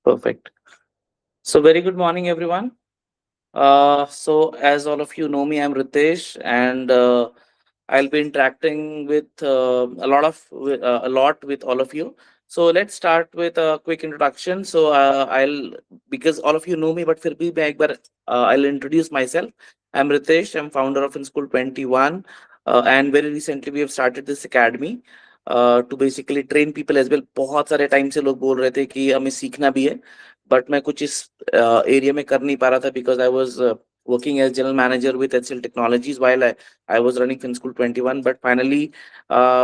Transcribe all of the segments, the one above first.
Perfect. So, very good morning, everyone. So, as all of you know me, I'm Ritesh, and I'll be interacting with a lot with all of you. So, let's start with a quick introduction. So, I'll because all of you know me, but फिर भी मैं एक बार I'll introduce myself. I'm Ritesh. I'm founder of InSchool 21, and very recently we have started this academy to basically train people as well. बहुत सारे time से लोग बोल रहे थे कि हमें सीखना भी है, बट मैं कुछ इस एरिया में कर नहीं पा रहा था because I was working as general manager with HCL Technologies while I was running FinSchool 21. But finally,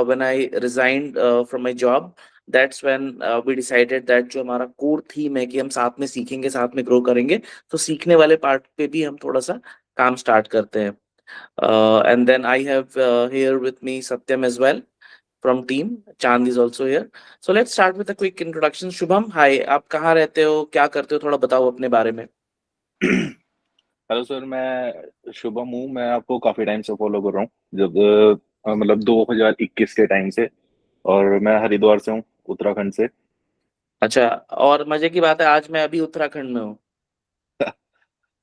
when I resigned from my job, that's when we decided that जो हमारा core theme है कि हम साथ में सीखेंगे, साथ में grow करेंगे, तो सीखने वाले part पे भी हम थोड़ा सा काम start करते हैं. And then I have here with me Satyam as well from team. Chand is also here. So let's start with a quick introduction. Shubham, hi. आप कहाँ रहते हो, क्या करते हो, थोड़ा बताओ अपने बारे में. हेलो सर, मैं शुभम हूँ। मैं आपको काफी टाइम से फॉलो कर रहा हूँ, जब मतलब 2021 के टाइम से। और मैं हरिद्वार से हूँ, उत्तराखंड से। अच्छा, और मजे की बात है आज मैं अभी उत्तराखंड में हूँ.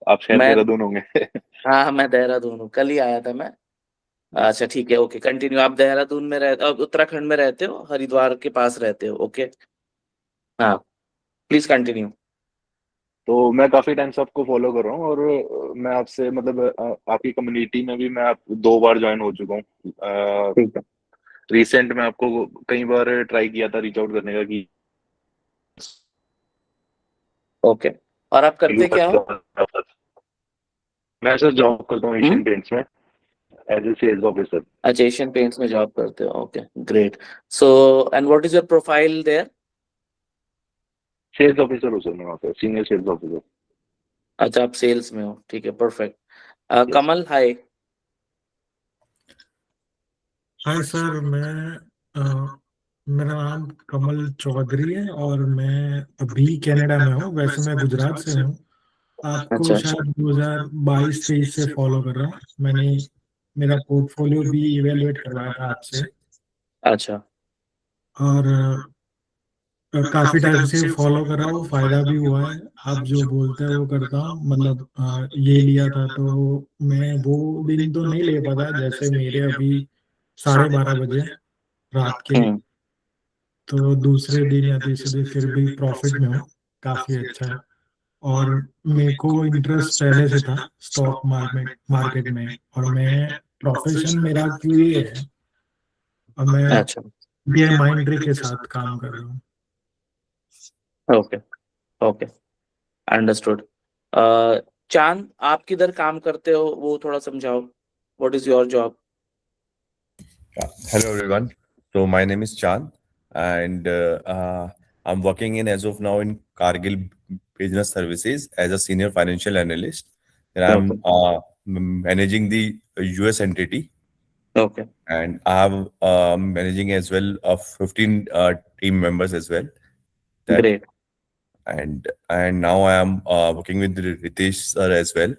आप शायद मैं देहरादून होंगे। हाँ, मैं देहरादून हूँ, कल ही आया था मैं. यस। अच्छा ठीक है, ओके कंटिन्यू. आप देहरादून में उत्तराखंड में रहते हो, हरिद्वार के पास रहते हो. ओके, हाँ, प्लीज कंटिन्यू. तो मैं काफी टाइम से आपको फॉलो कर रहा हूँ, और मैं आपसे मतलब आपकी कम्युनिटी में भी मैं आप 2 बार ज्वाइन हो चुका हूँ। ठीक है. रिसेंट में आपको कई बार ट्राई किया था रीच आउट करने का कि ओके, और आप करते क्या हो? मैं सर जॉब करता हूँ हम्म. एशियन पेंट्स में एज ए सेल्स ऑफिसर। अच्छा, एशियन पेंट्स में जॉब करते हो. Okay, great. So and what is your profile there? Sales officer हूँ सर, मैं वहाँ पे सीनियर सेल्स ऑफिसर। अच्छा, आप सेल्स में हो. ठीक है, परफेक्ट. यस। कमल, हाय. हाय सर, मेरा नाम कमल चौधरी है और मैं अभी कनाडा में हूँ। वैसे मैं गुजरात से हूँ। आपको अच्छा अच्छा. शायद 2022-23 से फॉलो कर रहा हूँ। मैंने मेरा पोर्टफोलियो भी इवेलुएट करवाया था आपसे, अच्छा. और काफी टाइम से फॉलो कर रहा हूँ। फायदा भी हुआ है। आप जो बोलते हैं वो करता हूँ। मतलब ये लिया था तो मैं वो दिन तो नहीं ले पाता, जैसे मेरे अभी 12:30 बजे रात के। हम्म. तो दूसरे दिन या तीसरे दिन फिर भी प्रॉफिट में हूँ, काफी अच्छा है। और मेरे को इंटरेस्ट पहले से था स्टॉक मार्केट में, और मैं प्रोफेशन मेरा क्यूए है, और मैं अच्छा. ये माइंड्री के साथ काम कर रहा हूँ। ओके. Okay, understood. चांद, आप किधर काम करते हो वो थोड़ा समझाओ. What is your job? Hello everyone. So my name is Chand, and I'm working in as of now in Cargill Business Services as a senior financial analyst. And okay. I'm managing the US entity, okay, and I have managing as well of 15 team members as well. That great. and now I am working with Ritesh sir as well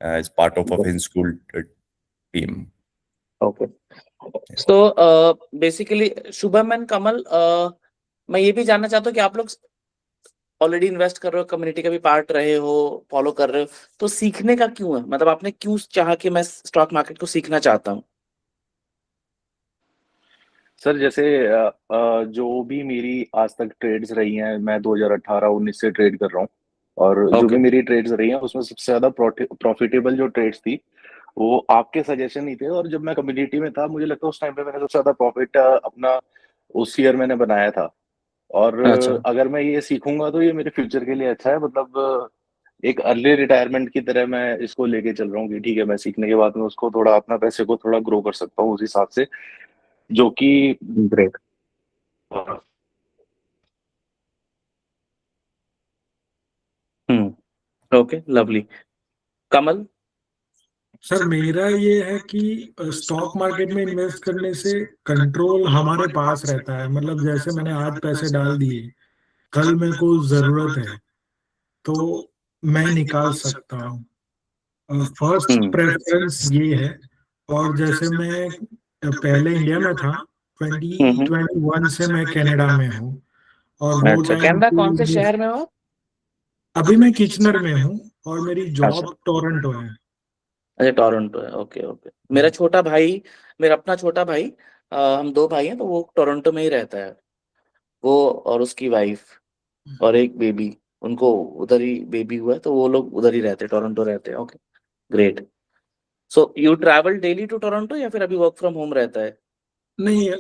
as part of his school team. Okay. So basically Shubham and Kamal, मैं ये भी जानना चाहता हूँ कि आप लोग already invest कर रहे हो, कम्युनिटी का भी पार्ट रहे हो, फॉलो कर रहे हो, तो सीखने का क्यों है? मतलब आपने क्यों चाहा कि मैं स्टॉक मार्केट को सीखना चाहता हूँ? सर जैसे जो भी मेरी आज तक ट्रेड्स रही हैं, मैं 2018-19 से ट्रेड कर रहा हूँ। और जो ओके. भी मेरी ट्रेड्स रही हैं उसमें सबसे ज्यादा प्रॉफिटेबल जो ट्रेड्स थी वो आपके सजेशन ही थे। और जब मैं कम्युनिटी में था, मुझे लगता है उस टाइम पे मैंने सबसे ज्यादा प्रॉफिट अपना उस ईयर मैंने बनाया था। और अच्छा. अगर मैं ये सीखूंगा तो ये मेरे फ्यूचर के लिए अच्छा है। मतलब एक अर्ली रिटायरमेंट की तरह मैं इसको लेके चल रहा हूँ कि ठीक है, मैं सीखने के बाद में उसको थोड़ा अपना पैसे को थोड़ा ग्रो कर सकता हूँ उस हिसाब से, जो कि great. Okay, lovely. Kamal. Sir मेरा ये है कि स्टॉक मार्केट में इन्वेस्ट करने से कंट्रोल हमारे पास रहता है। मतलब जैसे मैंने आज पैसे डाल दिए, कल मेरे को जरूरत है तो मैं निकाल सकता हूँ। फर्स्ट हम्म. प्रेफरेंस ये है। और जैसे मैं पहले इंडिया में था, हम्म. 2021 से मैं कनाडा में हूँ। और वो अच्छा, टाइम कनाडा कौन से पे शहर में हो? अभी मैं किचनर में हूँ और मेरी अच्छा जॉब टोरंटो है। अच्छा, टोरंटो है, ओके ओके। मेरा छोटा भाई, मेरा अपना छोटा भाई, हम दो भाई हैं, तो वो टोरंटो में ही रहता है। वो और उसकी वाइफ और एक बेबी, उनको उधर ही बेबी हुआ है, तो वो लोग उधर ही रहते हैं, टोरंटो रहते हैं। Okay, great. So you travel daily to Toronto या फिर अभी वर्क फ्रॉम होम रहता है? नहीं,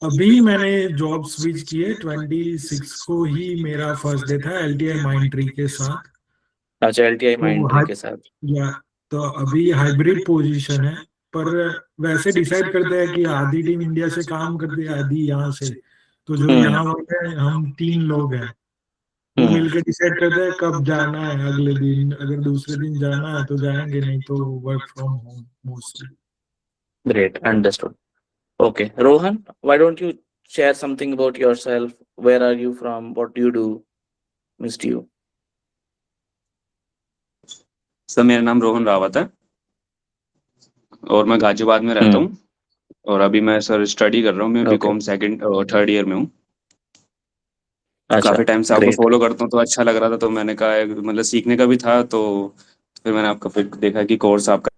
अभी मैंने जॉब स्विच की है। 26 को ही मेरा फर्स्ट डे था LTI माइंड ट्री के साथ। अच्छा, LTI तो माइंड ट्री के साथ। या तो अभी हाइब्रिड पोजीशन है, पर वैसे डिसाइड करते हैं कि आधी टीम इंडिया से काम करती है, आधी यहाँ से। तो जो हम्म यहाँ वाले हैं, हम 3 लोग हैं, वो हम्म, मिलकर डिसाइड करते हैं कब जाना है अगले दिन। अगर दूसरे दिन जाना है तो जाएंगे, नहीं तो work from home mostly. Great, understood. Okay, Rohan, why don't you share something about yourself? Where are you from? What do you do? Missed you. Sir मेरा नाम रोहन रावत है और मैं गाजियाबाद में रहता हूँ। और अभी मैं सर स्टडी कर रहा हूँ, मैं Okay. बीकॉम सेकंड और थर्ड ईयर में हूँ। अच्छा, काफी टाइम से आपको great. फॉलो करता हूँ तो अच्छा लग रहा था, तो मैंने कहा मतलब सीखने का भी था, तो फिर मैंने आपका फिर देखा कि कोर्स आपका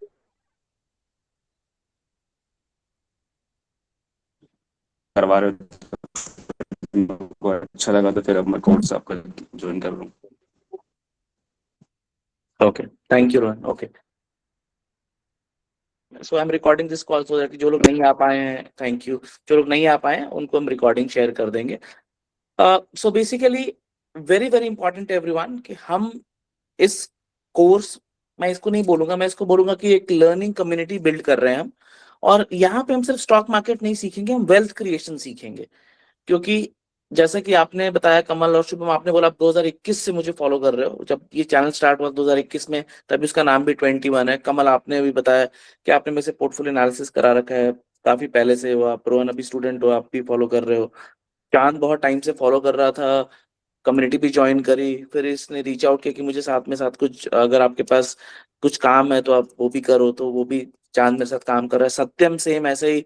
करवा रहे हो, को अच्छा लगा, तो फिर अब मैं कोर्स आपका ज्वाइन कर रहा हूँ। Okay. Thank you, Rohan. Okay. So I'm recording this call so that जो लोग नहीं आ पाए हैं, thank you. जो लोग नहीं आ पाए हैं, उनको हम recording share कर देंगे. So basically, very very important everyone कि हम इस कोर्स, मैं इसको नहीं बोलूंगा, मैं इसको बोलूंगा कि एक लर्निंग कम्युनिटी बिल्ड कर रहे हैं हम। और यहाँ पे हम सिर्फ स्टॉक मार्केट नहीं सीखेंगे, हम वेल्थ क्रिएशन सीखेंगे। क्योंकि जैसा कि आपने बताया कमल और शुभम, आपने बोला आप 2021 से मुझे फॉलो कर रहे हो। जब ये चैनल स्टार्ट हुआ 2021 में, तभी उसका नाम भी 21 है। कमल, आपने भी बताया कि आपने मेरे से पोर्टफोलियो एनालिसिस करा रखा है काफी पहले से। वो आप रोहन अभी स्टूडेंट हो, आप भी फॉलो कर रहे हो। चांद बहुत टाइम से फॉलो कर रहा था, कम्युनिटी भी ज्वाइन करी, फिर इसने रीच आउट किया कि मुझे साथ में साथ कुछ, अगर आपके पास कुछ काम है तो आप वो भी करो, तो वो भी चांद मेरे साथ काम कर रहा है। सत्यम सेम ऐसे ही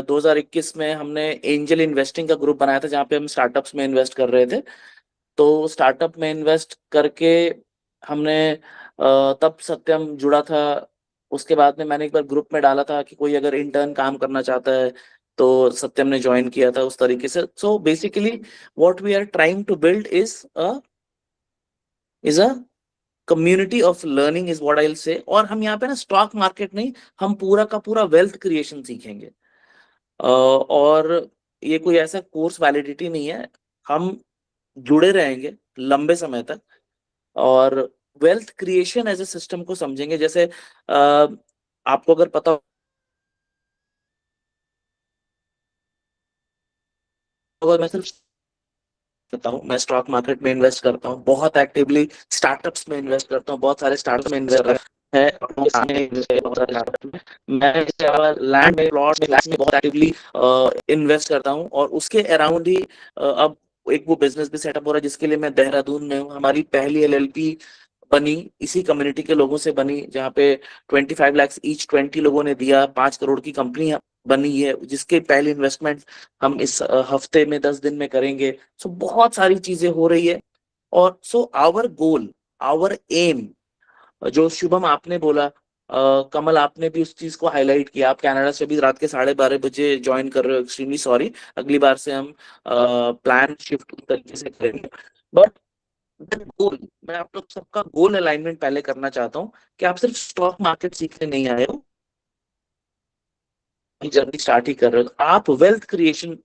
2021 में हमने एंजल इन्वेस्टिंग का ग्रुप बनाया था, जहाँ पे हम स्टार्टअप्स में इन्वेस्ट कर रहे थे। तो स्टार्टअप में इन्वेस्ट करके हमने तब सत्यम जुड़ा था। उसके बाद में मैंने एक बार ग्रुप में डाला था कि कोई अगर इंटर्न काम करना चाहता है, तो सत्यम ने ज्वाइन किया था उस तरीके से। So basically what we are trying to build is a community of learning, is what I will say. और हम यहाँ पे ना स्टॉक मार्केट नहीं, हम पूरा का पूरा वेल्थ क्रिएशन सीखेंगे। और ये कोई ऐसा कोर्स वैलिडिटी नहीं है, हम जुड़े रहेंगे लंबे समय तक और wealth creation as a system को समझेंगे। जैसे आपको अगर पता होगा, मैं सिर्फ करता हूँ, मैं स्टॉक मार्केट में इन्वेस्ट करता हूँ, बहुत एक्टिवली स्टार्टअप्स में इन्वेस्ट करता हूँ, बहुत सारे स्टार्टअप में इन्वेस्ट है, बहुत सारे startups में। मैं इसके अलावा लैंड में, प्लॉट में, फ्लैट्स में बहुत एक्टिवली इन्वेस्ट करता हूँ। और उसके अराउंड ही अब एक वो बिजनेस भी सेटअप हो रहा है, जिसके लिए मैं देहरादून में हूँ। हमारी पहली LLP बनी इसी कम्युनिटी के लोगों से बनी, जहाँ पे 25 लाख ईच 20 लोगों ने दिया, 5 करोड़ की कंपनी बनी है, जिसके पहली इन्वेस्टमेंट हम इस हफ्ते में 10 दिन में करेंगे। सो बहुत सारी चीजें हो रही है। और so our goal, our aim, जो शुभम आपने बोला, कमल आपने भी उस चीज को हाईलाइट किया, आप कनाडा से भी रात के 12:30 ज्वाइन कर रहे हो, एक्सट्रीमली सॉरी। अगली बार से हम प्लान शिफ्ट उस तरीके से करेंगे। बट गोल, मैं आप लोग सबका गोल अलाइनमेंट पहले करना चाहता हूँ कि आप सिर्फ स्टॉक मार्केट सीखने नहीं आए हो, जर्नी स्टार्ट ही कर रहे हो, आप वेल्थ क्रिएशन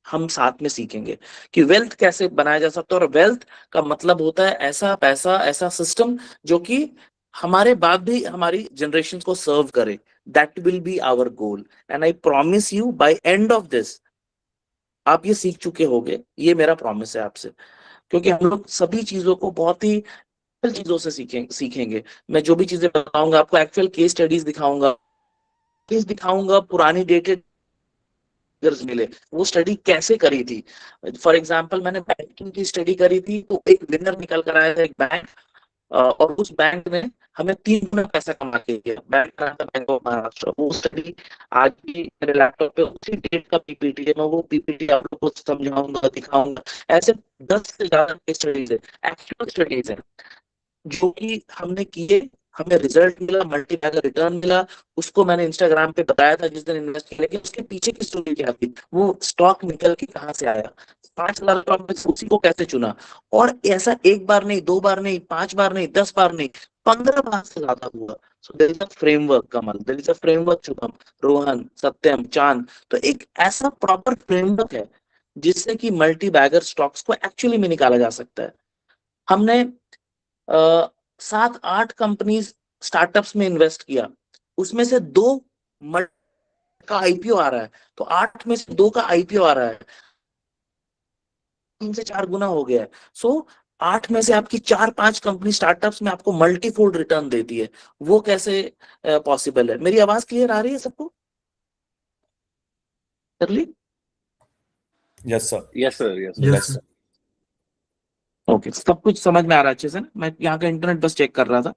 हम साथ में सीखेंगे कि वेल्थ कैसे बनाया जा सकता है। और वेल्थ का मतलब होता है ऐसा पैसा, ऐसा सिस्टम जो कि हमारे बाद भी हमारी जनरेशन को सर्व करे। That will be our goal, and I promise you by end of this आप ये सीख चुके होगे, ये मेरा प्रॉमिस है आपसे। क्योंकि हम लोग सभी चीजों को बहुत ही चीजों से सीखेंगे। मैं जो भी चीजें बताऊंगा आपको, एक्चुअल केस स्टडीज दिखाऊंगा, पुरानी डेटेड मिले, वो स्टडी कैसे करी थी। फॉर एग्जाम्पल, मैंने बैंकिंग की स्टडी करी थी, तो एक विनर निकल कर आया था, एक बैंक, और उस बैंक ने हमें 3 गुना पैसा कमा के दिया। बैंक ऑफ महाराष्ट्र, वो स्टडी आज भी मेरे लैपटॉप पे उसी डेट का पीपीटी है, मैं वो पीपीटी आप लोगों को समझाऊंगा, दिखाऊंगा। ऐसे 10 से ज्यादा केस स्टडीज है, एक्चुअल स्टडीज है, जो कि हमने किए, हमें रिजल्ट मिला, मल्टी बैगर रिटर्न मिला। उसको मैंने इंस्टाग्राम पे बताया था जिस दिन इन्वेस्ट किया, लेकिन उसके पीछे की स्टोरी क्या थी, वो स्टॉक निकल के कहाँ से आया, 5 लाख का मैं उसी को कैसे चुना। और ऐसा एक बार नहीं, 2 बार नहीं, 5 बार नहीं, 10 बार नहीं, 15 बार से ज्यादा हुआ। So there is a framework Kamal, there is a framework Shubham, Rohan, Satyam, Chand. तो एक ऐसा प्रॉपर फ्रेमवर्क है जिससे कि मल्टी बैगर स्टॉक्स को एक्चुअली में निकाला जा सकता है। हमने 7-8 कंपनीज स्टार्टअप्स में इन्वेस्ट किया, उसमें से 2 का आईपीओ आ रहा है, तो 8 में से 2 का आईपीओ आ रहा है, 3 से 4 गुना हो गया है। सो 8 में से आपकी 4-5 कंपनी स्टार्टअप्स में आपको मल्टीफोल्ड रिटर्न देती है। वो कैसे पॉसिबल है? मेरी आवाज क्लियर आ रही है सबको? कर ली? Yes, sir. Yes sir, yes Yes, Yes, sir. sir. Okay, सब कुछ समझ में आ रहा है अच्छे से ना? मैं यहाँ का इंटरनेट बस चेक कर रहा था,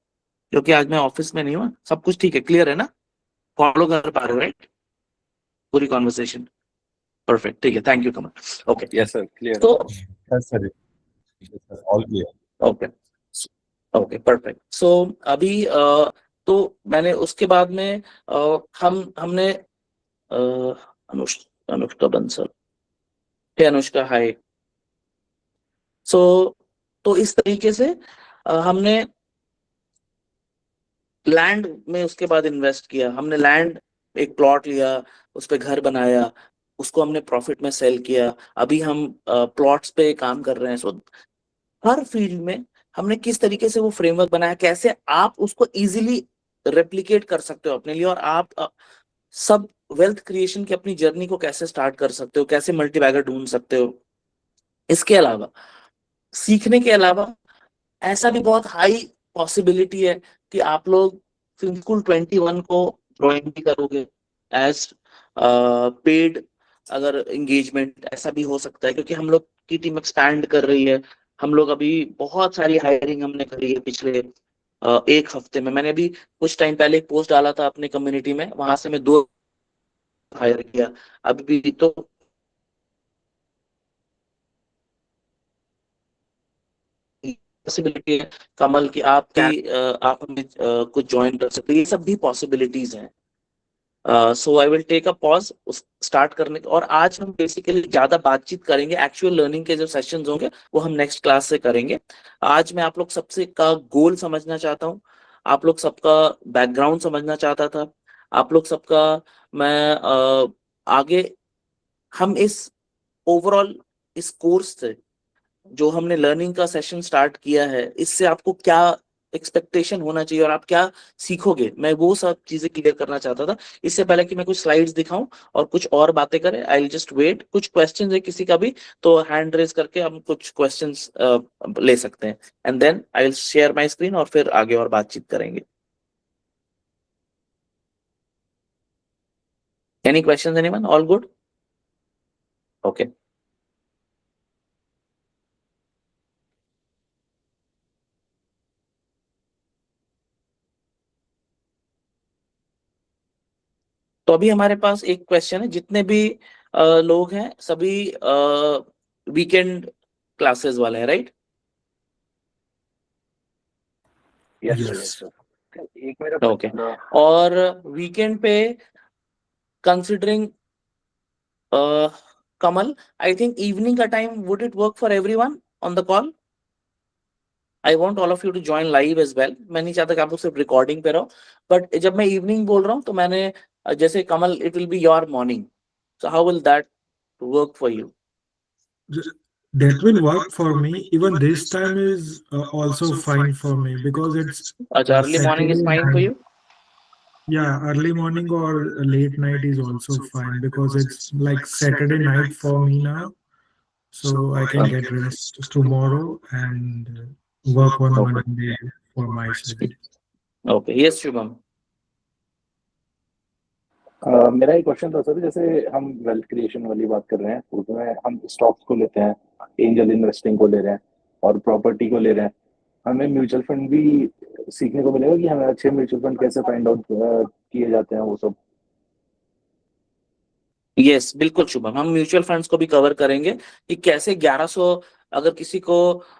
क्योंकि आज मैं ऑफिस में नहीं हूँ। सब कुछ ठीक है, क्लियर है ना? फॉलो कर पा रहे हो राइट पूरी कॉन्वर्सेशन? परफेक्ट, ठीक है, thank you Kamal. Okay, yes sir, clear. तो Yes, sir. Yes, sir. All clear. Okay okay perfect. So अभी तो मैंने उसके बाद में हमने अनुष्का बंसल, हे अनुष्का, हाय। सो तो इस तरीके से हमने लैंड में उसके बाद इन्वेस्ट किया। हमने लैंड, एक प्लॉट लिया, उस पे घर बनाया, उसको हमने प्रॉफिट में सेल किया। अभी हम प्लॉट्स पे काम कर रहे हैं। सो हर फील्ड में हमने किस तरीके से वो फ्रेमवर्क बनाया, कैसे आप उसको इजीली रेप्लिकेट कर सकते हो अपने लिए, और आप सब वेल्थ क्रिएशन की अपनी जर्नी को कैसे स्टार्ट कर सकते हो, कैसे मल्टीबैगर ढूंढ सकते हो। इसके अलावा, सीखने के अलावा, ऐसा भी बहुत हाई पॉसिबिलिटी है कि आप लोग फिल्म स्कूल 21 को ज्वाइन भी करोगे एज पेड, अगर एंगेजमेंट, ऐसा भी हो सकता है, क्योंकि हम लोग की टीम एक्सपैंड कर रही है। हम लोग अभी बहुत सारी हायरिंग हमने करी है पिछले 1 हफ्ते में। मैंने अभी कुछ टाइम पहले एक पोस्ट डाला था अपने कम्युनिटी में, वहां से मैं 2 हायर किया अभी भी। तो पॉसिबिलिटी है कमल की आप हमें कुछ ज्वाइन कर सकते हो, ये सब भी पॉसिबिलिटीज हैं। So I will take a pause उस स्टार्ट करने और आज हम बेसिकली ज्यादा बातचीत करेंगे। एक्चुअल लर्निंग के जो सेशंस होंगे वो हम नेक्स्ट क्लास से करेंगे। आज मैं आप लोग सबसे का गोल समझना चाहता हूँ, आप लोग सबका बैकग्राउंड समझना चाहता था, आप लोग सबका मैं आगे हम इस ओवरऑल इस कोर्स से जो हमने लर्निंग का सेशन स्टार्ट किया है, इससे आपको क्या एक्सपेक्टेशन होना चाहिए और आप क्या सीखोगे, मैं वो सब चीजें क्लियर करना चाहता था। इससे पहले कि मैं कुछ स्लाइड्स दिखाऊं और कुछ और बातें करें, आई विल जस्ट वेट। कुछ क्वेश्चंस है किसी का भी तो हैंड रेज करके हम कुछ क्वेश्चंस ले सकते हैं, and then I will share my screen और फिर आगे और बातचीत करेंगे। Any questions anyone? All good? Okay. तो अभी हमारे पास एक क्वेश्चन है, जितने भी लोग हैं सभी वीकेंड क्लासेस वाले हैं right? Yes sir, Yes. Yes sir. एक मेरा ओके, और वीकेंड पे considering Kamal, I think evening का time, would it work for everyone on the call? I want all of you to join live as well. मैं नहीं चाहता कि आप लोग सिर्फ रिकॉर्डिंग पे रहो, बट जब मैं इवनिंग बोल रहा हूँ तो मैंने जैसे Kamal, it will be your morning, so how will that work for you? That will work for me. Even this time is also fine for me because it's अच्छा, early morning is Saturday fine for night. You? Yeah, early morning or late night is also fine because it's like Saturday night for me now. So I can get rest tomorrow and work on Okay. Monday for myself. Okay, yes Shubham. मेरा एक question था sir, जैसे हम wealth creation वाली बात कर रहे हैं, उसमें हम स्टॉक्स को लेते हैं, एंजल इन्वेस्टिंग को ले रहे हैं और प्रॉपर्टी को ले रहे हैं, हमें म्यूचुअल फंड भी सीखने को मिलेगा कि हमें अच्छे म्यूचुअल फंड कैसे फाइंड आउट किए जाते हैं वो सब। यस बिल्कुल शुभम, हम म्यूचुअल फंड्स को भी कवर करेंगे कि कैसे 1100, अगर किसी को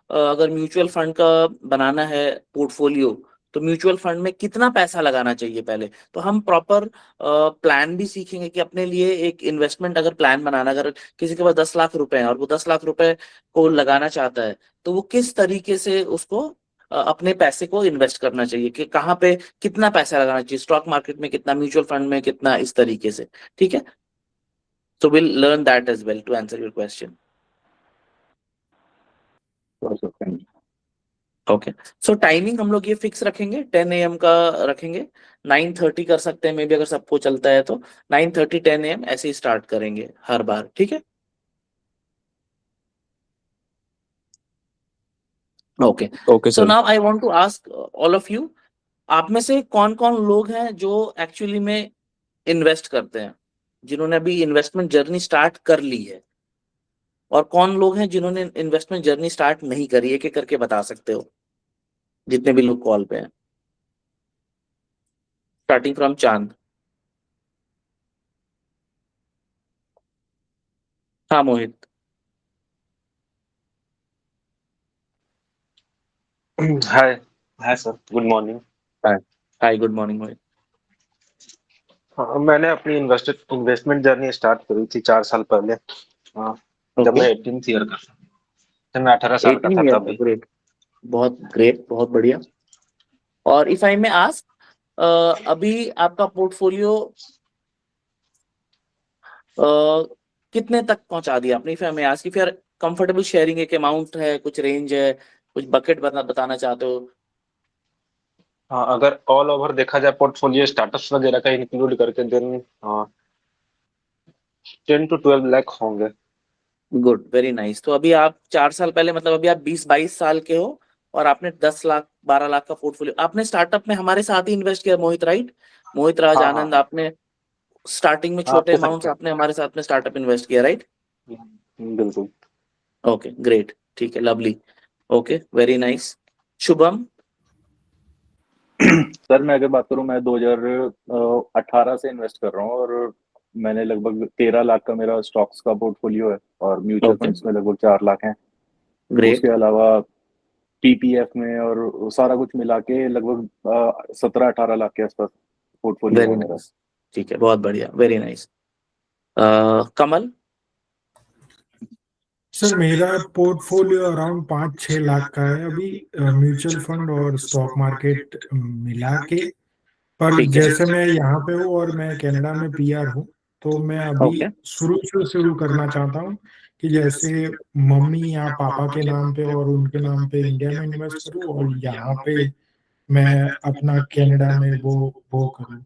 अगर म्यूचुअल फंड का बनाना है पोर्टफोलियो, तो म्यूचुअल फंड में कितना पैसा लगाना चाहिए पहले। तो हम प्रॉपर प्लान भी सीखेंगे कि अपने लिए एक इन्वेस्टमेंट अगर प्लान बनाना, अगर किसी के पास 10 लाख रुपए हैं और वो 10 लाख रुपए को लगाना चाहता है, तो वो किस तरीके से उसको अपने पैसे को इन्वेस्ट करना चाहिए, कि कहाँ पे कितना पैसा लगाना चाहिए, स्टॉक मार्केट में कितना, म्यूचुअल फंड में कितना, इस तरीके से। ठीक है, so we'll learn that as well to answer your question. Okay, so timing हम लोग ये फिक्स रखेंगे, 10 AM का रखेंगे, 9:30 कर सकते हैं मे बी, अगर सबको चलता है तो 9:30 10 AM ऐसे ही स्टार्ट करेंगे हर बार। ठीक है, okay okay so sir. Now I want to ask all of you, आप में से कौन कौन लोग हैं जो एक्चुअली में इन्वेस्ट करते हैं, जिन्होंने अभी इन्वेस्टमेंट जर्नी स्टार्ट कर ली है, और कौन लोग हैं जिन्होंने इन्वेस्टमेंट जर्नी स्टार्ट नहीं करी, एक एक करके बता सकते हो जितने भी लोग कॉल पे हैं, स्टार्टिंग फ्रॉम चांद। हाँ Mohit. Hi hi sir, good morning. Hi good morning Mohit. हाँ, मैंने अपनी इन्वेस्टमेंट जर्नी स्टार्ट करी थी 4 साल पहले। हाँ, जब ओके, मैं 18th ईयर का था, जब मैं 18 साल का 18 था ईयर का, तभी। ग्रेट, बहुत ग्रेट, बहुत बढ़िया। और इफ आई में आस्क, अभी आपका पोर्टफोलियो कितने तक पहुंचा दिया आपने, इफ आई में आस्क, फिर कंफर्टेबल शेयरिंग, एक अमाउंट है, कुछ रेंज है, कुछ बकेट बताना चाहते हो? हाँ, अगर ऑल ओवर देखा जाए पोर्टफोलियो स्टार्टअप्स वगैरह का इंक्लूड करके, देन 10 to 12 लाख होंगे। Good, very nice. तो अभी आप 4 साल पहले, मतलब अभी आप 20-22 साल के हो, और आपने 10 लाख 12 लाख का पोर्टफोलियो, आपने स्टार्टप में हमारे साथ ही इन्वेस्ट किया मोहित, राइट? मोहित राज हाँ आनंद, हाँ आपने स्टार्टिंग में हाँ, छोटे आपके साथ अमाउंट्स क्या। आपने हमारे साथ में स्टार्टअप इन्वेस्ट किया, राइट? बिल्कुल। ओके ग्रेट, ठीक है, lovely, okay very nice. Shubham? Sir मैं अगर बात करूं, मैं 2018 से इन्वेस्ट कर रहा हूं, और मैंने लगभग 13 लाख का मेरा स्टॉक्स का पोर्टफोलियो है, और म्यूचुअल ओके फंड्स में लगभग 4 लाख हैं। उसके ग्रेट, अलावा पीपीएफ में और सारा कुछ मिला के लगभग 17-18 लाख के आसपास पोर्टफोलियो वेरी है मेरा। नाइस, ठीक है, बहुत बढ़िया, वेरी नाइस। कमल? सर मेरा पोर्टफोलियो अराउंड 5-6 लाख का है अभी, म्यूचुअल फंड और स्टॉक मार्केट मिला के। पर ठीक है, जैसे मैं यहाँ पे हूँ और मैं कनाडा में पीआर हूँ, तो मैं अभी ओके शुरू करना चाहता हूँ कि जैसे मम्मी या पापा के नाम पे और उनके नाम पे इंडिया में इन्वेस्ट करूँ, और यहाँ पे मैं अपना कनाडा में वो करूँ।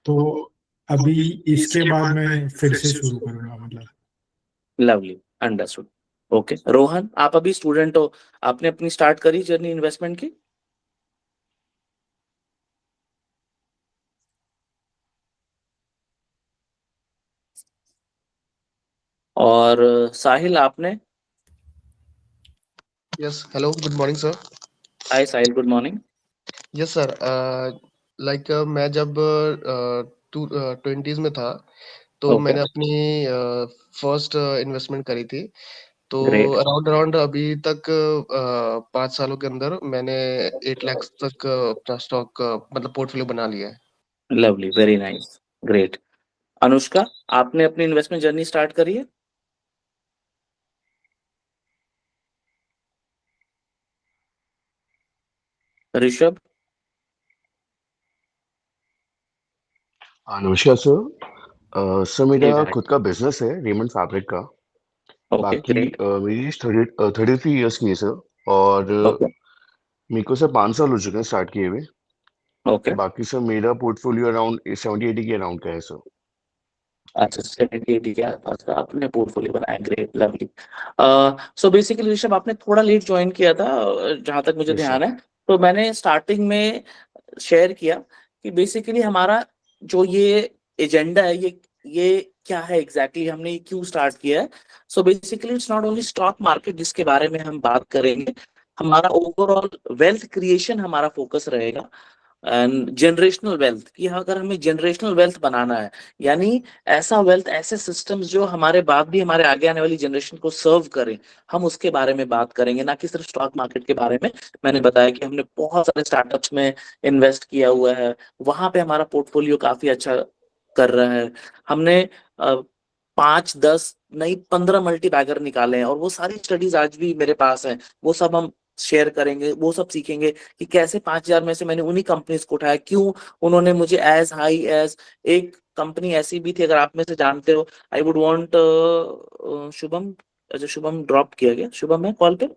तो अभी इसके बाद मैं फिर से शुरू करूँगा, मतलब। Lovely, understood. ओके रोहन, आप अभी स्टूडेंट हो, आपने अपनी स्टार्ट करी जर्नी इन्वेस्टमेंट की? और साहिल आपने? Yes, hello, good morning, sir. हाय साहिल, गुड मॉर्निंग। Yes, sir. मैं जब 20s में था, तो ओके मैंने अपनी फर्स्ट इन्वेस्टमेंट करी थी। तो ग्रेट, अराउंड अभी तक 5 सालों के अंदर मैंने 8 लाख तक अपना स्टॉक मतलब पोर्टफोलियो बना लिया है। Lovely, very nice, great. Anushka, आपने अपनी इन्वेस्टमेंट जर्नी स्टार्ट करी है? ऋषभ? नमस्कार सर। सर जी मेरा भाई, खुद का बिजनेस है रेमंड फैब्रिक का। ओके बाकी ग्रेट, मेरी एज 33 ईयर्स की है सर। और ओके मेरे को सर 5 साल हो चुके हैं स्टार्ट किए हुए। ओके। बाकी सर मेरा पोर्टफोलियो अराउंड 70-80 के अराउंड का है सर। अच्छा 70-80 के आसपास का आपने पोर्टफोलियो बनाया, great, lovely. So basically Rishabh, आपने थोड़ा लेट ज्वाइन किया था, जहां तक मुझे यस सर। ध्यान है। तो मैंने स्टार्टिंग में शेयर किया कि बेसिकली हमारा जो ये एजेंडा है, ये क्या है एग्जैक्टली, हमने ये क्यों स्टार्ट किया है। So basically it's not only stock market जिसके बारे में हम बात करेंगे, हमारा ओवरऑल वेल्थ क्रिएशन हमारा फोकस रहेगा एंड जनरेशनल वेल्थ, कि अगर हमें जनरेशनल वेल्थ बनाना है, यानी ऐसा वेल्थ, ऐसे सिस्टम्स जो हमारे बाद भी हमारे आगे आने वाली जनरेशन को सर्व करें, हम उसके बारे में बात करेंगे, ना कि सिर्फ स्टॉक मार्केट के बारे में। मैंने बताया कि हमने बहुत सारे स्टार्टअप्स में इन्वेस्ट किया हुआ है, वहां पे हमारा पोर्टफोलियो काफी अच्छा कर रहा है। हमने 5, 10 नहीं 15 मल्टी बैगर निकाले हैं, और वो सारी स्टडीज आज भी मेरे पास हैं। वो सब हम शेयर करेंगे, वो सब सीखेंगे कि कैसे 5,000 में से मैंने उन्हीं कंपनीज को उठाया, क्यों उन्होंने मुझे एज हाई एज, एक कंपनी ऐसी भी थी, अगर आप में से जानते हो, आई वुड वांट शुभम। अच्छा, शुभम ड्रॉप किया गया? शुभम है कॉल पे?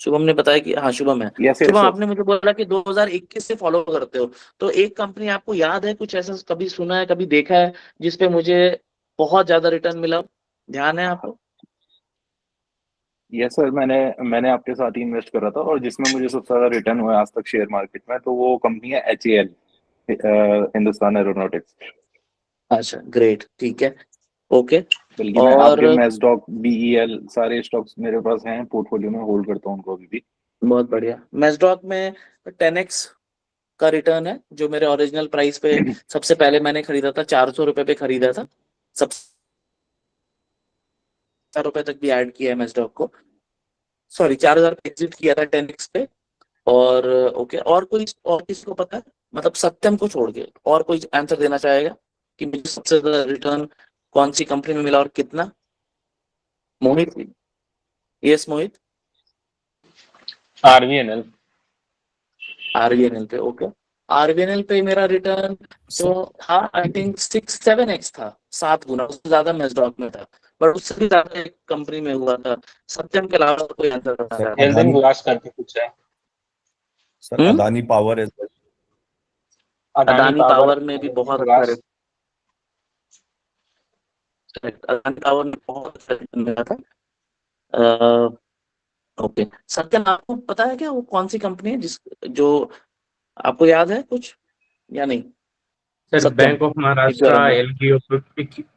शुभम ने बताया कि हाँ शुभम है। यस शुभम, यस आपने मुझे बोला कि 2021 से फॉलो करते हो, तो एक कंपनी आपको याद है, कुछ ऐसा कभी सुना है, कभी देखा है जिसपे मुझे बहुत ज्यादा रिटर्न मिला? ध्यान है आपको? यस सर, मैंने आपके साथ ही इन्वेस्ट करा था, और जिसमें मुझे सबसे ज्यादा रिटर्न हुआ है आज तक शेयर मार्केट में, तो वो कंपनी है HAL, हिंदुस्तान एरोनॉटिक्स। अच्छा, ग्रेट, ठीक है, ओके। बल्कि मैं और आपके मैस्डॉक, BEL सारे स्टॉक्स मेरे पास हैं पोर्टफोलियो में, होल्ड करता हूँ उनको अभी भी। बहुत बढ़िया। मैस्डॉक में 10x का रिटर्न है, जो मेरे ओरिजिनल प्राइस पे सबसे पहले मैंने खरीदा था, 400 रुपए पे खरीदा था, सब ₹4 तक भी ऐड किया है मैस्डॉक को, सॉरी 4,000 पे एग्जिट किया था 10x पे। और ओके, और कोई, और किसको पता है, मतलब सत्यम को छोड़ के और कोई आंसर देना चाहेगा कि मुझे सबसे ज्यादा रिटर्न कौन सी कंपनी में मिला और कितना? मोहित? यस मोहित। RVNL। आरवीएनएल पे, ओके। आरवीएनएल पे मेरा रिटर्न जो था, आई थिंक 6-7x था, 7 गुना, उससे ज्यादा मैस्डॉक में था, बट उससे भी ज्यादा एक कंपनी में हुआ था। सत्यम के अलावा और कोई आंसर बता रहा हेल्थ एंड ग्लास करके कुछ है। Sir Adani power as well. Adani power में भी बहुत अच्छा ग्लास। अदानी पावर में बहुत अच्छा रिटर्न मिला था। ओके, सत्यम आपको पता है क्या वो कौन सी कंपनी है, जिस जो आपको याद है कुछ या नहीं? Sir Satyam, bank of if you are Maharashtra aware. Algae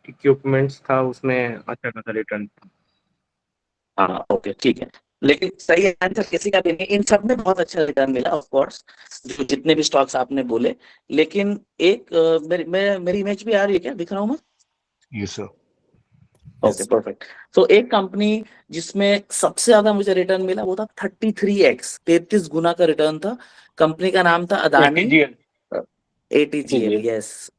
equipments था, उसमें अच्छा खासा रिटर्न था। हाँ ओके, ठीक है, लेकिन सही आंसर किसी का भी नहीं, इन सब में बहुत अच्छा रिटर्न मिला ऑफ कोर्स, जो जितने भी स्टॉक्स आपने बोले। लेकिन एक मेरी इमेज भी आ रही है क्या, दिख रहा हूँ मैं? Yes sir. Okay, perfect. तो एक कंपनी जिसमें सबसे ज्यादा मुझे रिटर्न मिला वो था 33x, 33 गुना का रिटर्न था। कंपनी का नाम था Adani ATGL। ATGL, yes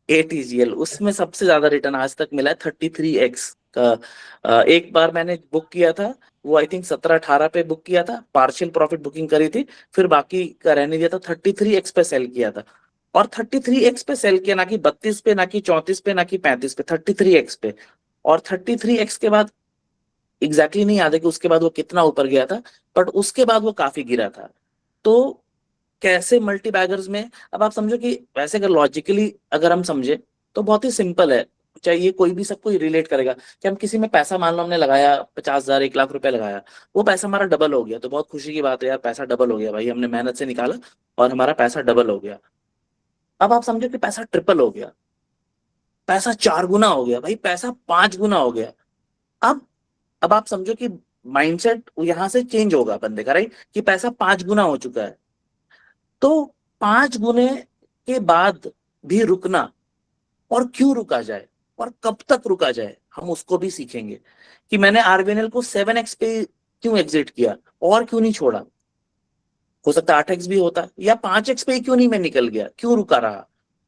ATGL। उसमें सबसे ज्यादा रिटर्न आज तक मिला है 33x का। एक बार मैंने बुक किया था, वो आई थिंक 17-18 पे बुक किया था, पार्शियल प्रॉफिट बुकिंग करी थी, फिर बाकी का रहने दिया था, 33x पे सेल किया था। और 33x पे सेल किया, ना कि 32 पे, ना कि 34 पे, ना कि 35 पे, 33x पे। और 33x के बाद एग्जैक्टली नहीं याद है कि उसके बाद वो कितना ऊपर गया था, बट उसके बाद वो काफी गिरा था। तो कैसे मल्टी बैगर्स में, अब आप समझो कि वैसे अगर लॉजिकली अगर हम समझे तो बहुत ही सिंपल है, चाहिए कोई भी सबको रिलेट करेगा कि हम किसी में पैसा, मान लो हमने लगाया 50,000, 1 लाख रुपए लगाया, वो पैसा हमारा डबल हो गया, तो बहुत खुशी की बात है यार, पैसा डबल हो गया भाई, हमने मेहनत से निकाला और हमारा पैसा डबल हो गया। अब आप समझो कि पैसा ट्रिपल हो गया, पैसा 4 गुना हो गया, भाई पैसा 5 गुना हो गया। अब अब आप समझो कि माइंडसेट यहां से चेंज होगा बंदे का, राइट, कि पैसा 5 गुना हो चुका है, तो 5 गुने के बाद भी रुकना, और क्यों रुका जाए और कब तक रुका जाए, हम उसको भी सीखेंगे कि मैंने आरबीएनएल को 7x पे क्यों एग्जिट किया और क्यों नहीं छोड़ा, हो सकता है 8x भी होता, या 5x पे क्यों नहीं मैं निकल गया, क्यों रुका रहा।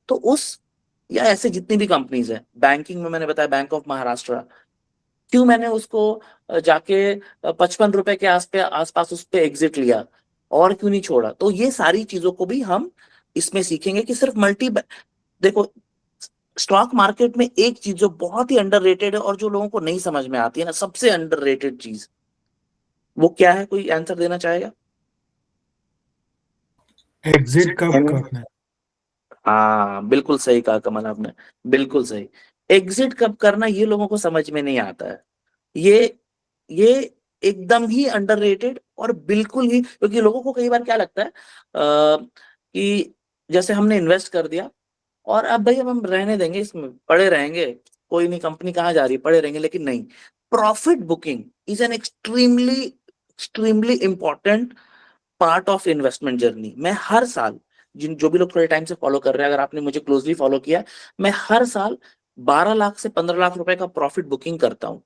तो उस, या ऐसे जितनी भी कंपनीज है, बैंकिंग में मैंने बताया बैंक ऑफ महाराष्ट्र, क्यों मैंने उसको जाके 55 रुपए के आसपास उस पे एग्जिट लिया और क्यों नहीं छोड़ा। तो ये सारी चीजों को भी हम इसमें सीखेंगे कि सिर्फ देखो, स्टॉक मार्केट में एक चीज जो बहुत ही अंडररेटेड है और जो लोगों को नहीं समझ में आती है ना, सबसे अंडररेटेड चीज, वो क्या है, कोई आंसर देना चाहेगा? एग्जिट कब करना है? हाँ बिल्कुल सही कहा कमल आपने, बिल्कुल सही। एग्जिट कब करना ये लोगों को समझ में नहीं आता है, ये एकदम ही अंडररेटेड, और बिल्कुल ही, क्योंकि लोगों को कई बार क्या लगता है कि जैसे हमने इन्वेस्ट कर दिया और अब भाई अब हम रहने देंगे, इसमें पड़े रहेंगे, कोई नहीं, कंपनी कहाँ जा रही है, पड़े रहेंगे, लेकिन नहीं, profit booking is an extremely extremely important part of investment journey. मैं हर साल, जो भी लोग थोड़े टाइम से फॉलो कर रहे हैं, अगर आपने मुझे क्लोजली फॉलो किया, मैं हर साल 12 लाख से 15 लाख रुपए का प्रॉफिट बुकिंग करता हूँ।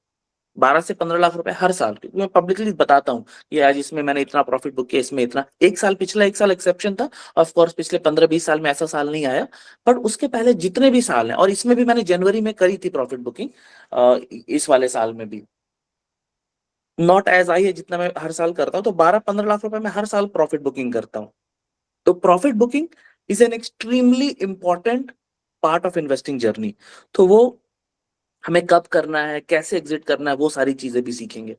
12 से 15 लाख रुपए हर साल, क्योंकि मैं पब्लिकली बताता हूँ कि आज इसमें मैंने इतना प्रॉफिट बुक किया, इसमें इतना। एक साल, पिछला एक साल एक्सेप्शन था, ऑफ कोर्स पिछले 15-20 साल में ऐसा साल नहीं आया, पर उसके पहले जितने भी साल हैं, और इसमें भी मैंने जनवरी में करी थी प्रॉफिट बुकिंग, इस वाले साल में भी नॉट एज आई है जितना मैं हर साल करता हूँ। तो 12-15 लाख रुपए मैं हर साल प्रॉफिट बुकिंग करता हूँ। तो profit booking is an extremely important part of investing journey. तो वो हमें कब करना है, कैसे एग्जिट करना है, वो सारी चीजें भी सीखेंगे।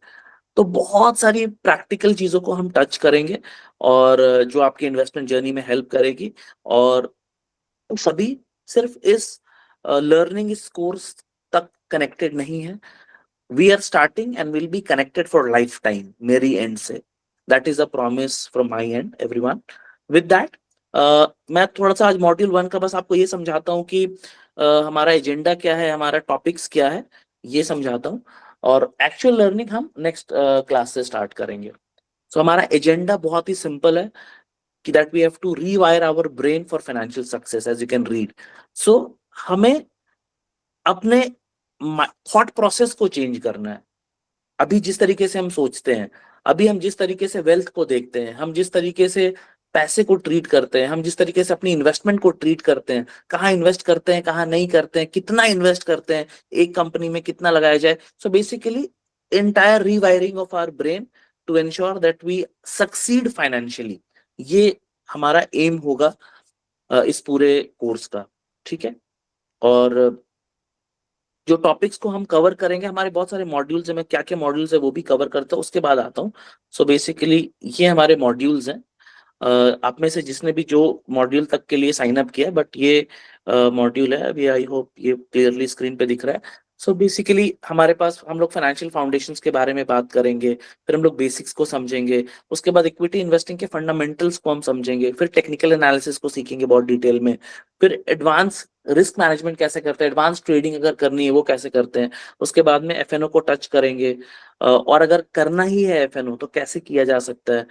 तो बहुत सारी प्रैक्टिकल चीजों को हम टच करेंगे, और जो आपकी इन्वेस्टमेंट जर्नी में हेल्प करेगी। और सभी सिर्फ इस लर्निंग इस कोर्स तक कनेक्टेड नहीं है। We are starting and will be connected for lifetime, मेरी एंड से। That is a promise from my end everyone. With that मैं थोड़ा सा आज मॉड्यूल 1 का बस आपको ये समझाता हूँ कि हमारा एजेंडा क्या है, हमारा टॉपिक्स क्या है, ये समझाता हूँ। और एक्चुअल लर्निंग हम नेक्स्ट क्लास से स्टार्ट करेंगे। सो हमारा एजेंडा बहुत ही सिंपल है कि that we have to rewire our brain for financial success, as you can read. So हमें अपने थॉट प्रोसेस को चेंज करना है। अभी जिस तरीके से हम सोचते हैं, अभी हम जिस तरीके से वेल्थ को देखते हैं, हम जिस तरीके से पैसे को ट्रीट करते हैं, हम जिस तरीके से अपनी इन्वेस्टमेंट को ट्रीट करते हैं, कहाँ इन्वेस्ट करते हैं, कहाँ नहीं करते हैं, कितना इन्वेस्ट करते हैं, एक कंपनी में कितना लगाया जाए। So basically entire rewiring of our brain to ensure that we succeed financially, ये हमारा एम होगा इस पूरे कोर्स का। ठीक है। और जो टॉपिक्स को हम कवर करेंगे, हमारे बहुत सारे मॉड्यूल्स हैं, मैं क्या क्या मॉड्यूल्स है वो भी कवर करता हूँ, उसके बाद आता हूँ। सो बेसिकली ये हमारे मॉड्यूल्स हैं। आप में से जिसने भी जो मॉड्यूल तक के लिए साइन अप किया, बट ये मॉड्यूल है अभी, आई होप ये क्लियरली स्क्रीन पे दिख रहा है। सो बेसिकली हमारे पास हम लोग फाइनेंशियल फाउंडेशंस के बारे में बात करेंगे, फिर हम लोग बेसिक्स को समझेंगे, उसके बाद इक्विटी इन्वेस्टिंग के फंडामेंटल्स को हम समझेंगे, फिर टेक्निकल एनालिसिस को सीखेंगे बहुत डिटेल में, फिर एडवांस रिस्क मैनेजमेंट कैसे करते हैं, एडवांस ट्रेडिंग अगर करनी है वो कैसे करते हैं, उसके बाद में एफएनओ को टच करेंगे, और अगर करना ही है एफएनओ तो कैसे किया जा सकता है।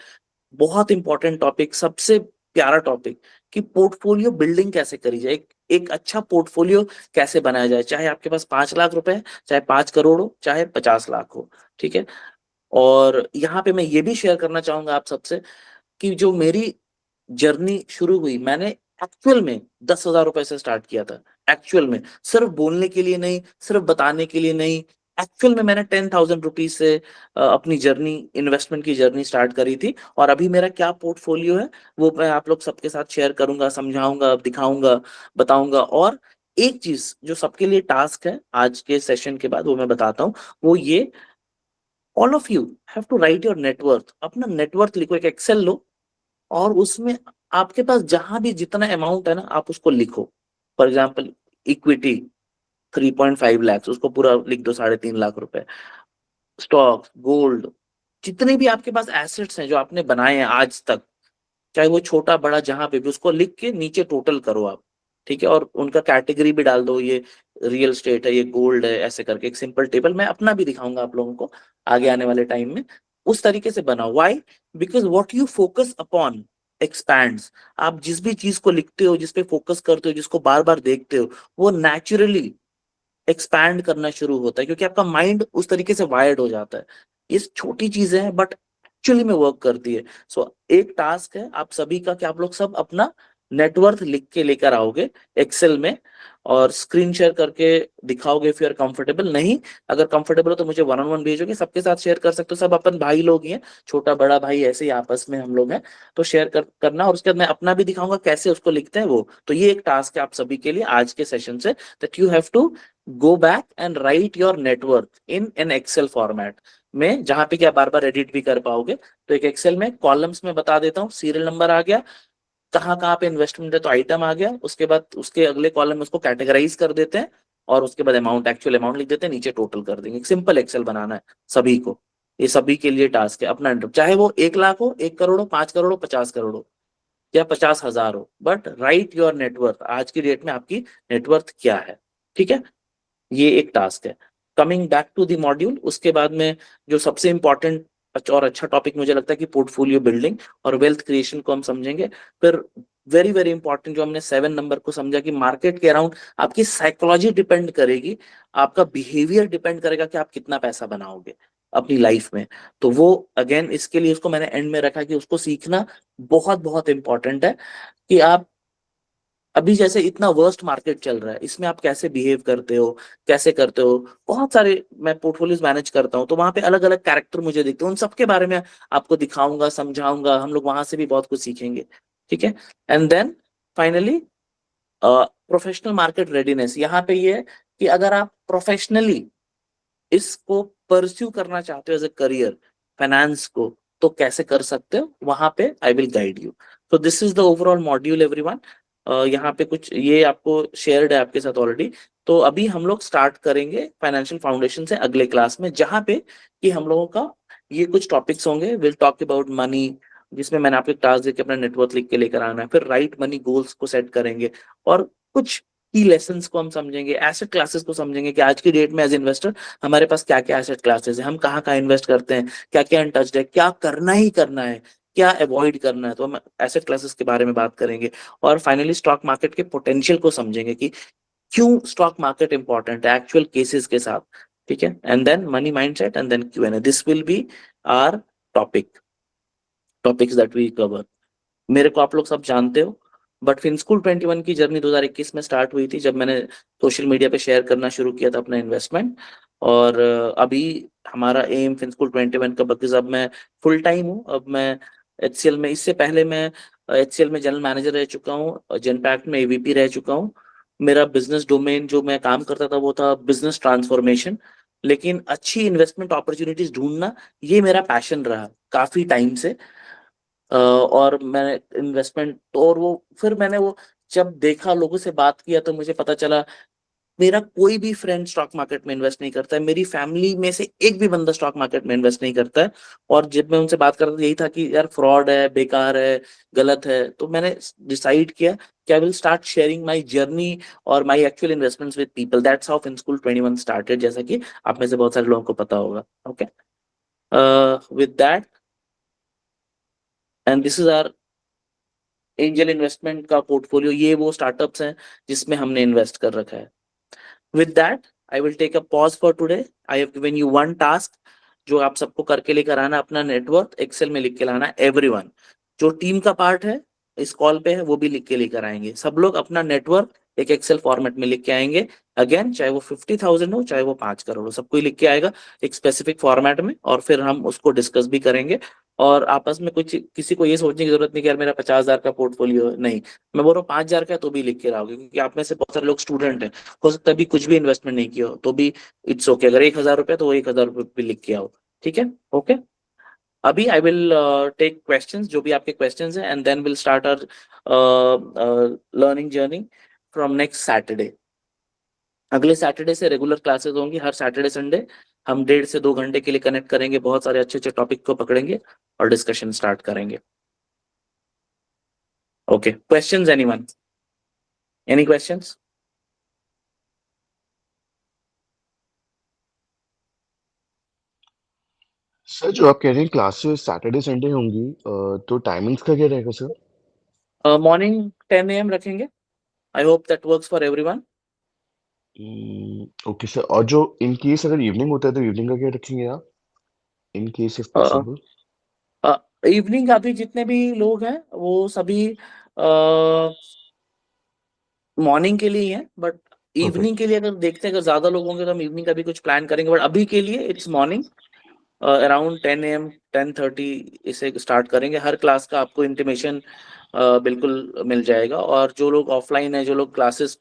बहुत इंपॉर्टेंट टॉपिक, सबसे प्यारा टॉपिक, कि पोर्टफोलियो बिल्डिंग कैसे करी जाए, एक अच्छा पोर्टफोलियो कैसे बनाया जाए, चाहे आपके पास 5 लाख रुपए है, चाहे 5 करोड़ हो, चाहे 50 लाख हो। ठीक है। और यहाँ पे मैं ये भी शेयर करना चाहूंगा आप सबसे कि जो मेरी जर्नी शुरू हुई, मैंने एक्चुअल में 10,000 रुपए से स्टार्ट किया था। एक्चुअल में, सिर्फ बोलने के लिए नहीं, सिर्फ बताने के लिए नहीं, एक्चुअल में मैंने 10,000 रुपीज से अपनी जर्नी, इन्वेस्टमेंट की जर्नी स्टार्ट करी थी। और अभी मेरा क्या पोर्टफोलियो है वो मैं आप लोग सबके साथ शेयर करूंगा, समझाऊंगा, दिखाऊंगा, बताऊंगा। और एक चीज जो सबके लिए टास्क है आज के सेशन के बाद, वो मैं बताता हूँ, वो ये, all of you have to write your net worth. अपना नेटवर्थ लिखो, एक एक्सेल लो, और उसमें आपके पास जहां भी जितना अमाउंट है ना, आप उसको लिखो। फॉर एग्जाम्पल इक्विटी 3.5 लाख, उसको पूरा लिख दो, 3.5 लाख रुपए। स्टॉक्स, गोल्ड, जितने भी आपके पास एसेट्स हैं जो आपने बनाए हैं आज तक, चाहे वो छोटा बड़ा जहां पे भी, उसको लिख के नीचे टोटल करो आप। ठीक है। और उनका कैटेगरी भी डाल दो, ये रियल स्टेट है, ये गोल्ड है, ऐसे करके एक सिंपल टेबल मैं अपना भी दिखाऊंगा आप लोगों को आगे आने वाले टाइम में। उस तरीके से बनाओ। Why? Because what you focus upon expands. आप जिस भी चीज को लिखते हो, जिस पे फोकस करते हो, जिसको बार बार देखते हो, वो नेचुरली एक्सपैंड करना शुरू होता है, क्योंकि आपका माइंड उस तरीके से वायर्ड हो जाता है। ये छोटी चीजें हैं बट एक्चुअली में वर्क करती है। सो एक टास्क है आप सभी का कि आप लोग सब अपना नेटवर्थ लिख के लेकर आओगे एक्सेल में, और स्क्रीन शेयर करके दिखाओगे इफ यू आर कंफर्टेबल। नहीं, अगर कंफर्टेबल हो तो मुझे 1-on-1 भेजोगे, सबके साथ शेयर कर सकते हो, सब अपन भाई लोग ही हैं, छोटा बड़ा भाई ऐसे ही आपस में हम लोग हैं। तो शेयर करना, और उसके बाद मैं अपना भी दिखाऊंगा कैसे उसको लिखते हैं वो। तो ये एक टास्क है आप सभी के लिए आज के सेशन से, that you have to go back and write your net worth in an Excel format में, जहां पे क्या बार बार एडिट भी कर पाओगे। तो एक एक्सेल में कॉलम्स में बता देता हूँ, सीरियल नंबर आ गया, कहाँ कहाँ पे इन्वेस्टमेंट है तो आइटम आ गया, उसके बाद उसके अगले कॉलम में उसको कैटेगराइज कर देते हैं, और उसके बाद अमाउंट, एक्चुअल अमाउंट लिख देते हैं, नीचे टोटल कर देंगे। एक सिंपल एक्सेल बनाना है सभी को। ये सभी के लिए टास्क है अपना, चाहे वो 1 लाख हो, 1 करोड़ हो, 5 करोड़ हो, 50 करोड़ हो, या 50,000 हो, बट राइट योर नेटवर्थ। आज की डेट में आपकी नेटवर्थ क्या है। ठीक है। ये एक टास्क है। Coming back to the module, उसके बाद में जो सबसे इंपॉर्टेंट और अच्छा टॉपिक मुझे लगता है कि पोर्टफोलियो बिल्डिंग और वेल्थ क्रिएशन को हम समझेंगे। फिर वेरी वेरी इंपॉर्टेंट जो हमने 7 नंबर को समझा कि मार्केट के अराउंड आपकी साइकोलॉजी डिपेंड करेगी, आपका बिहेवियर डिपेंड करेगा कि आप कितना पैसा बनाओगे अपनी लाइफ में। तो वो अगेन इसके लिए उसको मैंने एंड में रखा कि उसको सीखना बहुत बहुत इंपॉर्टेंट है कि आप अभी जैसे इतना वर्स्ट मार्केट चल रहा है, इसमें आप कैसे बिहेव करते हो, कैसे करते हो। बहुत सारे मैं पोर्टफोलियोज मैनेज करता हूँ, तो वहां पे अलग अलग कैरेक्टर मुझे दिखते हैं, उन सबके बारे में आपको दिखाऊंगा, समझाऊंगा, हम लोग वहां से भी बहुत कुछ सीखेंगे। ठीक है। And then finally professional market readiness. यहाँ पे ये है कि अगर आप प्रोफेशनली इसको परस्यू करना चाहते हो एज ए करियर फाइनेंस को, तो कैसे कर सकते हो, वहां पे आई विल गाइड यू। तो this is the overall module everyone. यहाँ पे कुछ ये आपको शेयर्ड है आपके साथ ऑलरेडी। तो अभी हम लोग स्टार्ट करेंगे फाइनेंशियल फाउंडेशन से अगले क्लास में, जहां पे कि हम लोगों का ये कुछ टॉपिक्स होंगे। विल टॉक अबाउट मनी, जिसमें मैंने आपको टास्क देके अपना नेटवर्क लिख के लेकर आना है। फिर राइट मनी गोल्स को सेट करेंगे और कुछ की लेसन्स को हम समझेंगे, एसेट क्लासेस को समझेंगे कि आज की डेट में एज इन्वेस्टर हमारे पास क्या क्या एसेट क्लासेस है, हम कहाँ कहाँ इन्वेस्ट करते हैं, क्या क्या अनटच्ड है, क्या करना ही करना है, क्या अवॉइड करना है। तो हम एसेट क्लासेस के बारे में बात करेंगे। और फाइनली स्टॉक मार्केट के पोटेंशियल को समझेंगे कि क्यों स्टॉक मार्केट इंपॉर्टेंट है एक्चुअल केसेस के साथ। ठीक है। And then money mindset and then Q&A। This will be our topics that we cover. मेरे को आप लोग सब जानते हो, बट फिनस्कूल 21 की जर्नी 2021 में स्टार्ट हुई थी, जब मैंने सोशल मीडिया पे शेयर करना शुरू किया था अपना इन्वेस्टमेंट। और अभी हमारा एम फिनस्कूल 21 का, बिकॉज अब मैं फुल टाइम हूँ। अब मैं HCL में, इससे पहले मैं HCL में जनरल मैनेजर रह चुका हूँ, जनपैक्ट में AVP रह चुका हूँ। मेरा बिजनेस डोमेन जो मैं काम करता था वो था बिजनेस ट्रांसफॉर्मेशन। लेकिन अच्छी इन्वेस्टमेंट अपॉर्चुनिटीज ढूंढना ये मेरा पैशन रहा काफी टाइम से। और मैंने इन्वेस्टमेंट और वो फिर मैंने वो जब देखा, लोगों से बात किया, तो मुझे पता चला मेरा कोई भी फ्रेंड स्टॉक मार्केट में इन्वेस्ट नहीं करता है, मेरी फैमिली में से एक भी बंदा स्टॉक मार्केट में इन्वेस्ट नहीं करता है। और जब मैं उनसे बात करता था, यही था कि यार फ्रॉड है, बेकार है, गलत है। तो मैंने डिसाइड किया कि I will start sharing my journey और my actual investments with people. That's how Finschool 21 started, जैसा कि आप में से बहुत सारे लोगों को पता होगा। Okay, with that and this is our angel investment का पोर्टफोलियो। ये वो स्टार्टअप्स हैं जिसमें हमने इन्वेस्ट कर रखा है। With that I will take a pause for today. I have given you one task जो आप सबको करके लेकर आना, अपना नेटवर्क एक्सेल में लिख के लाना। एवरीवन जो टीम का पार्ट है इस कॉल पे है वो भी लिख के लेकर आएंगे। सब लोग अपना नेटवर्क एक एक्सेल फॉर्मेट में लिख के आएंगे। अगेन चाहे वो 50,000 हो चाहे वो 5 करोड़ हो, सबको लिख के आएगा एक स्पेसिफिक फॉर्मेट में, और फिर हम उसको डिस्कस भी करेंगे। और आपस में कुछ किसी को ये सोचने की जरूरत नहीं कि यार मेरा 50,000 का पोर्टफोलियो है। नहीं, मैं बोल रहा हूँ 5,000 का है तो भी लिख के लाओगे, क्योंकि आप में से बहुत सारे लोग स्टूडेंट हैं, हो सकता है अभी कुछ भी इन्वेस्टमेंट नहीं किया हो, तो भी इट्स ओके। अगर 1,000 रुपये तो वो 1,000 रुपये भी लिख के आओ। ठीक है, ओके। अभी आई विल टेक क्वेश्चंस, जो भी आपके क्वेश्चंस हैं, and then will start our learning journey from next Saturday. अगले सैटरडे से रेगुलर क्लासेस होंगी, हर सैटरडे संडे हम 1.5 से 2 घंटे के लिए कनेक्ट करेंगे, बहुत सारे अच्छे अच्छे टॉपिक को पकड़ेंगे और डिस्कशन स्टार्ट करेंगे। Okay, questions anyone? Any questions? Sir जो आप कह रहे हैं क्लासेस सैटरडे संडे होंगी, तो टाइमिंग्स का क्या रहेगा सर? मॉर्निंग 10 AM रखेंगे। I hope that works for everyone. Okay sir, और जो इन केस अगर इवनिंग होता है तो इवनिंग का क्या रखेंगे आप, in case if possible? Evening अभी जितने भी लोग हैं वो सभी मॉर्निंग के लिए ही हैं, बट इवनिंग के लिए अगर देखते हैं, अगर ज्यादा लोग होंगे तो हम इवनिंग का भी कुछ प्लान करेंगे, बट अभी के लिए इट्स मॉर्निंग अराउंड 10 AM 10:30 इसे स्टार्ट करेंगे। हर क्लास का आपको इंटीमेशन बिल्कुल मिल जाएगा। और जो लोग ऑफलाइन है, जो लोग क्लासेस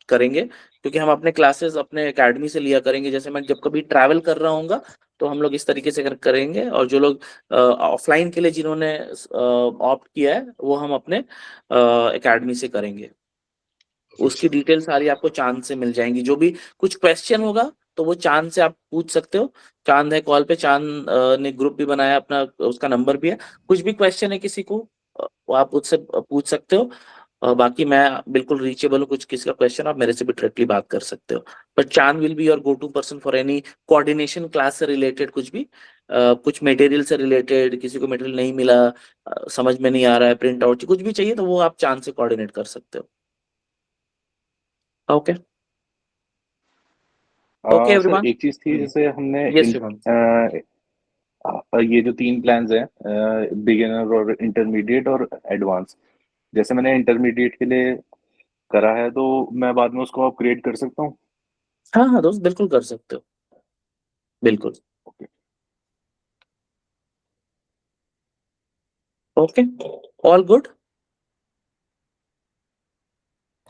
करेंगे, क्योंकि हम अपने क्लासेस अपने एकेडमी से लिया करेंगे, जैसे मैं जब कभी ट्रैवल कर रहा हूँ तो हम लोग इस तरीके से करेंगे। और जो लोग ऑफलाइन के लिए जिन्होंने ऑप्ट किया है वो हम अपने एकेडमी से करेंगे। उसकी डिटेल सारी आपको चांद से मिल जाएंगी। जो भी कुछ क्वेश्चन होगा तो वो चांद से आप पूछ सकते हो। चांद है कॉल पे, चांद ने ग्रुप भी बनाया अपना, उसका नंबर भी है। कुछ भी क्वेश्चन है किसी को वो आप उससे पूछ सकते हो। बाकी मैं बिल्कुल रीचेबल हूँ, कुछ किसी का क्वेश्चन आप मेरे से भी डायरेक्टली बात कर सकते हो। But Chand will be your go to person for any coordination class से रिलेटेड कुछ भी। कुछ मटेरियल से रिलेटेड, किसी को मटेरियल नहीं मिला, समझ में नहीं आ रहा है, प्रिंट आउट कुछ भी चाहिए, तो वो आप चांद से कोऑर्डिनेट कर सकते हो। Okay okay sir everyone. एक चीज थी, जैसे हमने यस शिवम। ये जो 3 प्लान्स हैं, बिगिनर और इंटरमीडिएट और एडवांस, जैसे मैंने इंटरमीडिएट के लिए करा है, तो मैं बाद में उसको अपग्रेड कर सकता हूँ? हाँ हाँ दोस्त, बिल्कुल कर सकते हो, बिल्कुल। ओके। ओके, ऑल गुड,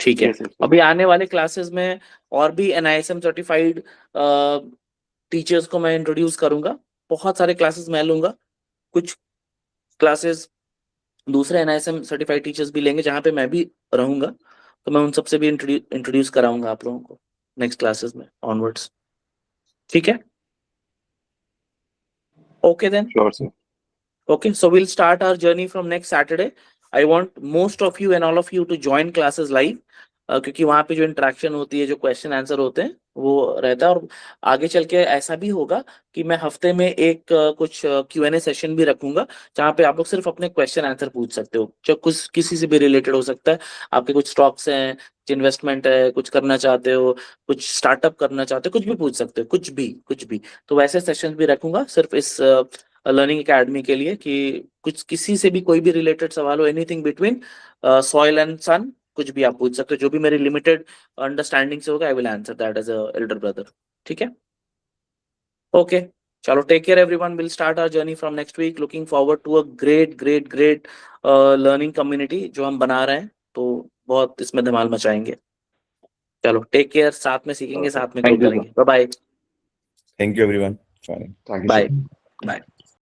ठीक है। Yes, yes, अभी आने वाले क्लासेस में और भी NISM सर्टिफाइड टीचर्स को मैं इंट्रोड्यूस करूंगा। बहुत सारे क्लासेस मैं लूंगा, कुछ क्लासेस दूसरे NISM सर्टिफाइड टीचर्स भी लेंगे जहाँ पे मैं भी रहूंगा, तो मैं उन सबसे भी इंट्रोड्यूस कराऊंगा आप लोगों को नेक्स्ट क्लासेस में ऑनवर्ड्स, ठीक है? Okay then. Sure sir. Okay, so we'll start our journey from next Saturday. I want most of you and all of you to join classes live, क्योंकि वहाँ पे जो इंटरेक्शन होती है, जो क्वेश्चन आंसर होते हैं, वो रहता है। और आगे चल के ऐसा भी होगा कि मैं हफ्ते में एक कुछ Q&A सेशन भी रखूंगा, जहाँ पे आप लोग सिर्फ अपने क्वेश्चन आंसर पूछ सकते हो, जो कुछ किसी से भी रिलेटेड हो सकता है। आपके कुछ स्टॉक्स हैं, इन्वेस्टमेंट है, कुछ करना चाहते हो, कुछ स्टार्टअप करना चाहते हो, कुछ भी पूछ सकते हो, कुछ भी। तो वैसे सेशन भी रखूंगा सिर्फ इस लर्निंग एकेडमी के लिए, कि कुछ किसी से भी कोई भी रिलेटेड सवाल हो, एनीथिंग बिटवीन सॉइल एंड सन, कुछ भी आप पूछ सकते हो, जो भी मेरी लिमिटेड अंडरस्टैंडिंग से होगा, I will answer that as an elder brother, ठीक है? ओके, चलो, take care everyone, will start our journey from next week, looking forward to a great learning community जो हम बना रहे हैं, तो बहुत इसमें धमाल मचाएंगे। चलो, टेक केयर, साथ में सीखेंगे, साथ में ग्रो Thank you, sir. करेंगे। Bye Thank you everyone. Joining. Thank you bye sir. Bye.